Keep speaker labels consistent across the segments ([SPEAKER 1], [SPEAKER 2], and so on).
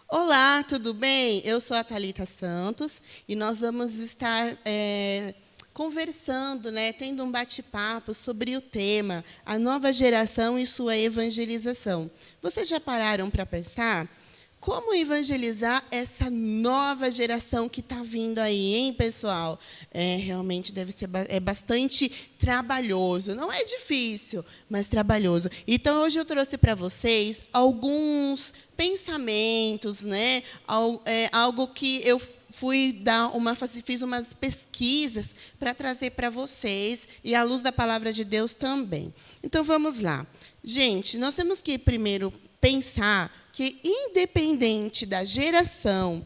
[SPEAKER 1] Olá, tudo bem? Eu sou a Thalita Santos e nós vamos estar conversando, tendo um bate-papo sobre o tema a nova geração e sua evangelização. Vocês já pararam para pensar como evangelizar essa nova geração que está vindo aí, hein, pessoal? Realmente deve ser bastante trabalhoso. Não é difícil, mas trabalhoso. Então, hoje eu trouxe para vocês alguns pensamentos, algo que eu fiz umas pesquisas para trazer para vocês, e à luz da palavra de Deus também. Então, vamos lá. Gente, nós temos que primeiro pensar que, independente da geração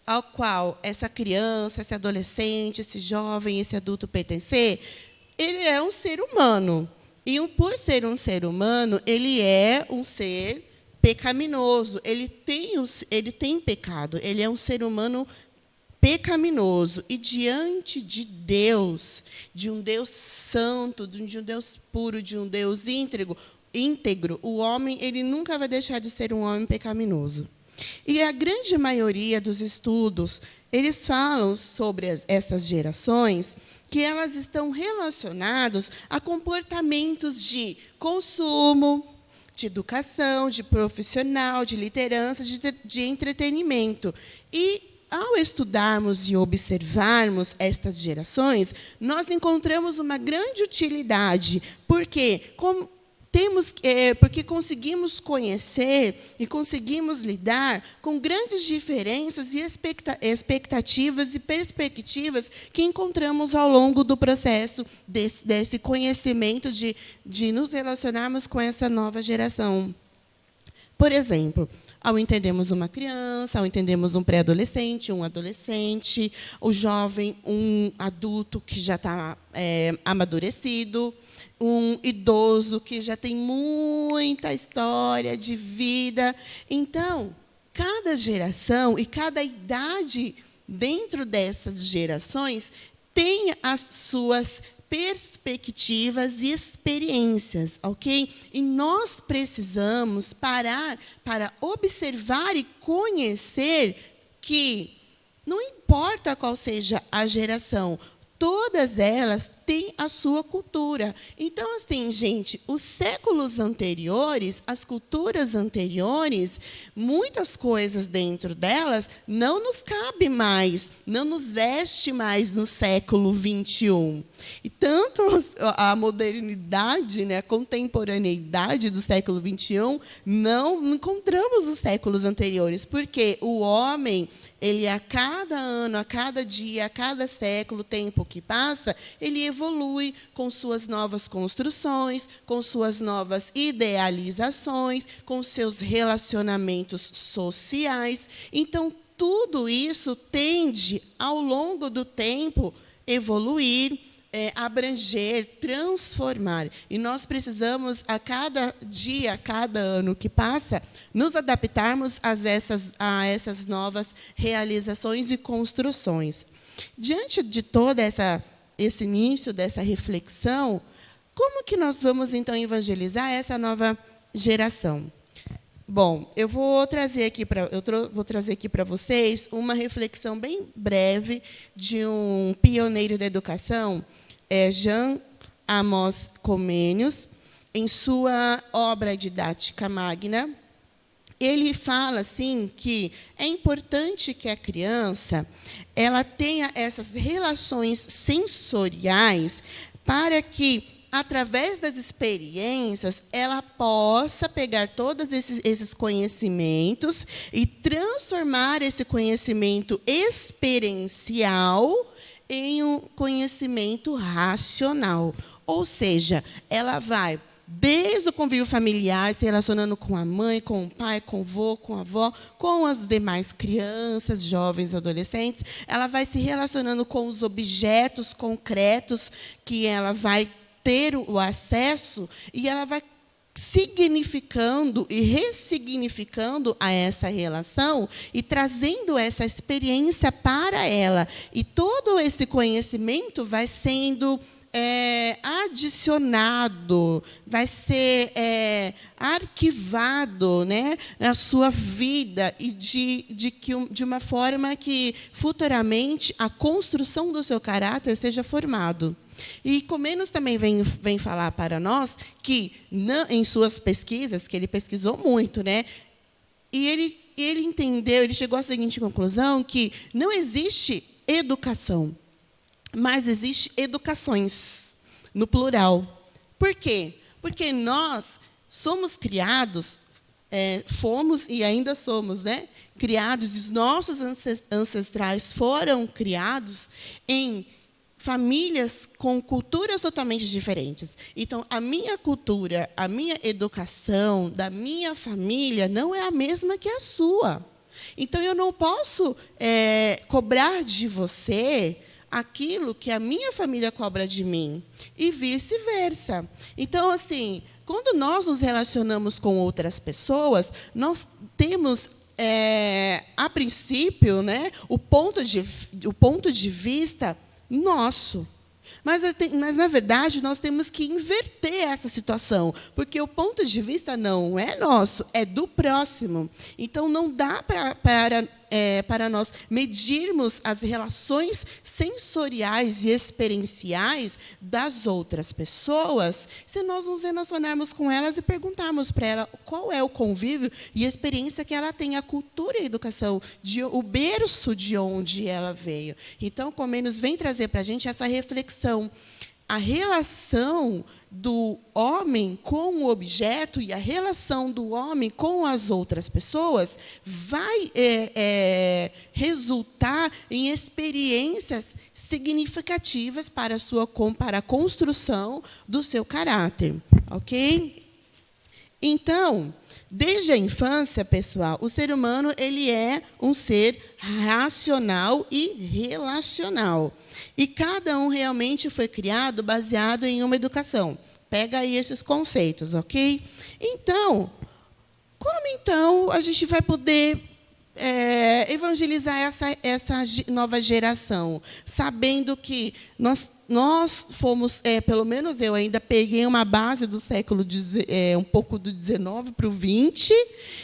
[SPEAKER 1] ao qual essa criança, esse adolescente, esse jovem, esse adulto pertencer, ele é um ser humano. E, por ser um ser humano, ele é um ser pecaminoso. Ele tem pecado. Ele é um ser humano pecaminoso. E, diante de Deus, de um Deus santo, de um Deus puro, de um Deus íntegro, o homem ele nunca vai deixar de ser um homem pecaminoso. E a grande maioria dos estudos, eles falam sobre essas gerações, que elas estão relacionadas a comportamentos de consumo, de educação, de profissional, de liderança, de entretenimento. E, ao estudarmos e observarmos estas gerações, nós encontramos uma grande utilidade, porque conseguimos conhecer e conseguimos lidar com grandes diferenças e expectativas e perspectivas que encontramos ao longo do processo desse conhecimento de nos relacionarmos com essa nova geração. Por exemplo, ao entendermos uma criança, ao entendermos um pré-adolescente, um adolescente, o jovem, um adulto que já está amadurecido, um idoso que já tem muita história de vida. Então, cada geração e cada idade dentro dessas gerações tem as suas perspectivas e experiências, ok? E nós precisamos parar para observar e conhecer que, não importa qual seja a geração, todas elas têm a sua cultura. Então, assim, gente, os séculos anteriores, as culturas anteriores, muitas coisas dentro delas não nos cabe mais, não nos veste mais no século XXI. E tanto a modernidade, a contemporaneidade do século XXI, não encontramos nos séculos anteriores, porque o homem, ele a cada ano, a cada dia, a cada século, tempo que passa, ele evolui com suas novas construções, com suas novas idealizações, com seus relacionamentos sociais. Então, tudo isso tende, ao longo do tempo, evoluir, abranger, transformar. E nós precisamos, a cada dia, a cada ano que passa, nos adaptarmos a essas novas realizações e construções. Diante de todo esse início dessa reflexão, como que nós vamos, então, evangelizar essa nova geração? Bom, eu vou trazer aqui para vocês uma reflexão bem breve de um pioneiro da educação, Jean Amos Comenius, em sua obra didática magna. Ele fala assim que é importante que a criança ela tenha essas relações sensoriais para que, através das experiências, ela possa pegar todos esses conhecimentos e transformar esse conhecimento experiencial em um conhecimento racional. Ou seja, ela vai, desde o convívio familiar, se relacionando com a mãe, com o pai, com o avô, com a avó, com as demais crianças, jovens, adolescentes, ela vai se relacionando com os objetos concretos que ela vai ter o acesso, e ela vai significando e ressignificando a essa relação e trazendo essa experiência para ela. E todo esse conhecimento vai sendo adicionado, vai ser arquivado, né, na sua vida e de uma forma que futuramente a construção do seu caráter seja formado. E Comênios também vem falar para nós que, em suas pesquisas, que ele pesquisou muito, né, e ele entendeu, ele chegou à seguinte conclusão, que não existe educação, mas existe educações, no plural. Por quê? Porque nós somos criados, fomos e ainda somos, né, criados, os nossos ancestrais foram criados em famílias com culturas totalmente diferentes. Então, a minha cultura, a minha educação da minha família não é a mesma que a sua. Então, eu não posso cobrar de você aquilo que a minha família cobra de mim, e vice-versa. Então, assim, quando nós nos relacionamos com outras pessoas, nós temos, a princípio, né, o ponto de vista nosso. Mas, na verdade, nós temos que inverter essa situação, porque o ponto de vista não é nosso, é do próximo. Então, não dá para nós medirmos as relações sensoriais e experienciais das outras pessoas se nós nos relacionarmos com elas e perguntarmos para ela qual é o convívio e a experiência que ela tem, a cultura e a educação, o berço de onde ela veio. Então, Comênios vem trazer para a gente essa reflexão. A relação do homem com o objeto e a relação do homem com as outras pessoas vai resultar em experiências significativas para a construção do seu caráter. Ok? Então, desde a infância, pessoal, o ser humano ele é um ser racional e relacional. E cada um realmente foi criado baseado em uma educação. Pega aí esses conceitos, ok? Então, como então a gente vai poder evangelizar essa nova geração, sabendo que nós fomos, pelo menos eu ainda peguei uma base do século, um pouco do 19 para o 20,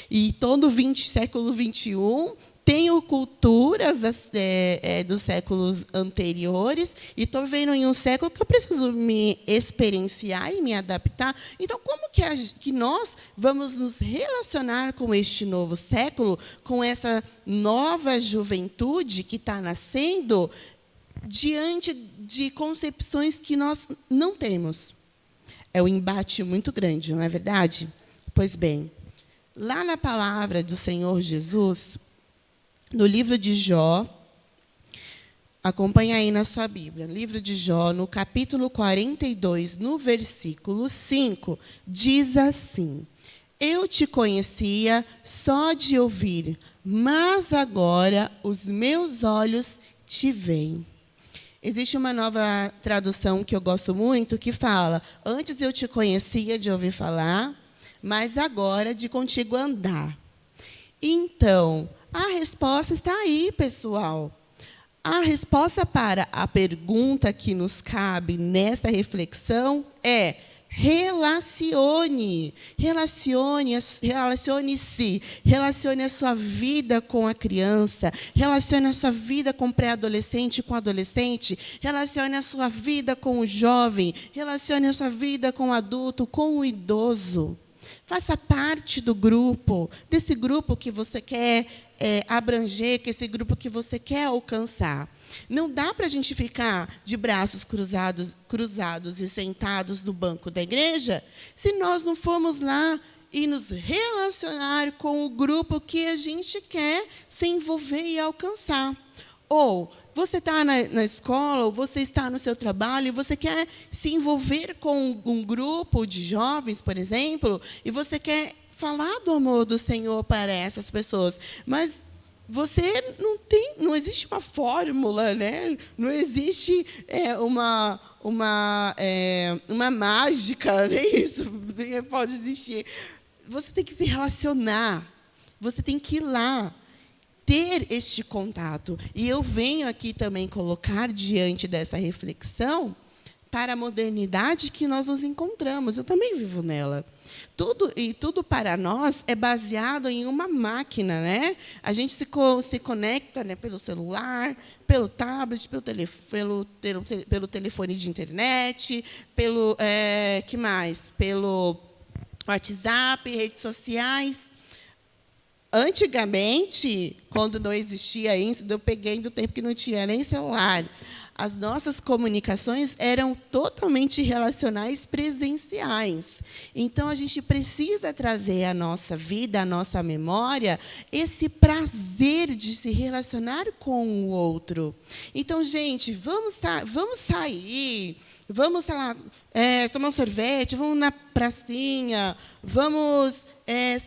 [SPEAKER 1] e todo o século 21, tenho culturas dos séculos anteriores, e estou vivendo em um século que eu preciso me experienciar e me adaptar. Então, como que nós vamos nos relacionar com este novo século, com essa nova juventude que está nascendo, diante de concepções que nós não temos? É um embate muito grande, não é verdade? Pois bem, lá na palavra do Senhor Jesus, no livro de Jó, acompanha aí na sua Bíblia, livro de Jó, no capítulo 42, no versículo 5, diz assim: Eu te conhecia só de ouvir, mas agora os meus olhos te veem. Existe uma nova tradução que eu gosto muito, que fala: Antes eu te conhecia de ouvir falar, mas agora de contigo andar. Então, a resposta está aí, pessoal. A resposta para a pergunta que nos cabe nessa reflexão é: relacione. Relacione-se. Relacione a sua vida com a criança. Relacione a sua vida com o pré-adolescente, com o adolescente. Relacione a sua vida com o jovem. Relacione a sua vida com o adulto, com o idoso. Faça parte do grupo, desse grupo que você quer abranger, que esse grupo que você quer alcançar. Não dá para a gente ficar de braços cruzados e sentados no banco da igreja se nós não formos lá e nos relacionar com o grupo que a gente quer se envolver e alcançar. Ou você está na escola, ou você está no seu trabalho, e você quer se envolver com um grupo de jovens, por exemplo, e você quer falar do amor do Senhor para essas pessoas, mas você não existe uma fórmula, né? Não existe uma mágica, nem isso pode existir. Você tem que se relacionar, você tem que ir lá, ter este contato. E eu venho aqui também colocar, diante dessa reflexão, para a modernidade que nós nos encontramos. Eu também vivo nela. Tudo para nós é baseado em uma máquina, né? A gente se conecta, né, pelo celular, pelo tablet, pelo telefone de internet, que mais? Pelo WhatsApp, redes sociais. Antigamente, quando não existia isso, eu peguei do tempo que não tinha nem celular. As nossas comunicações eram totalmente relacionais, presenciais. Então, a gente precisa trazer à nossa vida, à nossa memória, esse prazer de se relacionar com o outro. Então, gente, vamos sair, vamos, sei lá, tomar um sorvete, vamos na pracinha, vamos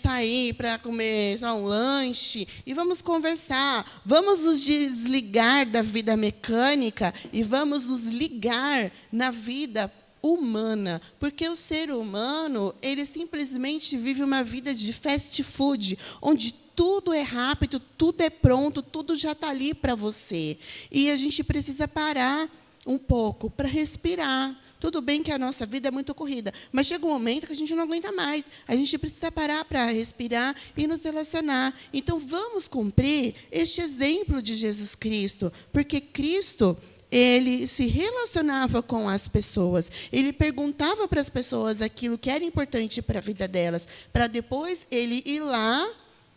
[SPEAKER 1] sair para comer, sei lá, um lanche e vamos conversar. Vamos nos desligar da vida mecânica e vamos nos ligar na vida humana, porque o ser humano, ele simplesmente vive uma vida de fast food, onde tudo é rápido, tudo é pronto, tudo já está ali para você. E a gente precisa parar um pouco para respirar. Tudo bem que a nossa vida é muito corrida, mas chega um momento que a gente não aguenta mais. A gente precisa parar para respirar e nos relacionar. Então, vamos cumprir este exemplo de Jesus Cristo, porque Cristo, ele se relacionava com as pessoas. Ele perguntava para as pessoas aquilo que era importante para a vida delas, para depois ele ir lá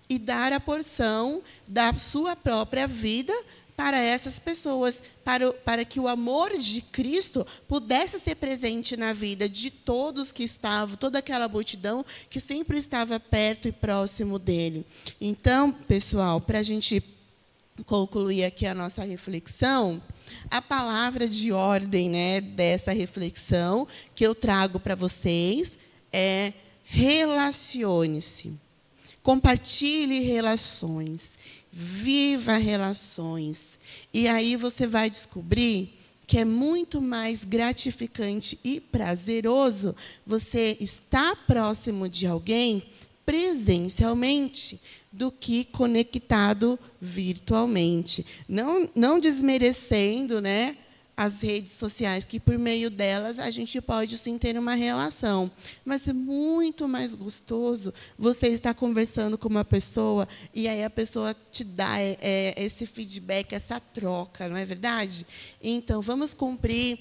[SPEAKER 1] e dar a porção da sua própria vida para essas pessoas, para que o amor de Cristo pudesse ser presente na vida de todos que estavam, toda aquela multidão que sempre estava perto e próximo dele. Então, pessoal, para a gente concluir aqui a nossa reflexão, a palavra de ordem, né, dessa reflexão que eu trago para vocês é: relacione-se. Compartilhe relações. Viva relações. E aí você vai descobrir que é muito mais gratificante e prazeroso você estar próximo de alguém presencialmente do que conectado virtualmente. Não desmerecendo, né, as redes sociais, que por meio delas a gente pode sim ter uma relação. Mas é muito mais gostoso você estar conversando com uma pessoa e aí a pessoa te dá esse feedback, essa troca, não é verdade? Então, vamos cumprir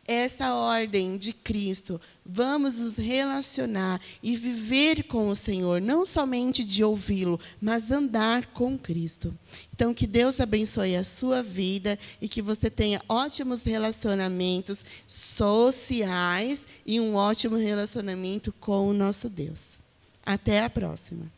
[SPEAKER 1] essa ordem de Cristo. Vamos nos relacionar e viver com o Senhor, não somente de ouvi-lo, mas andar com Cristo. Então, que Deus abençoe a sua vida e que você tenha ótimos relacionamentos sociais e um ótimo relacionamento com o nosso Deus. Até a próxima.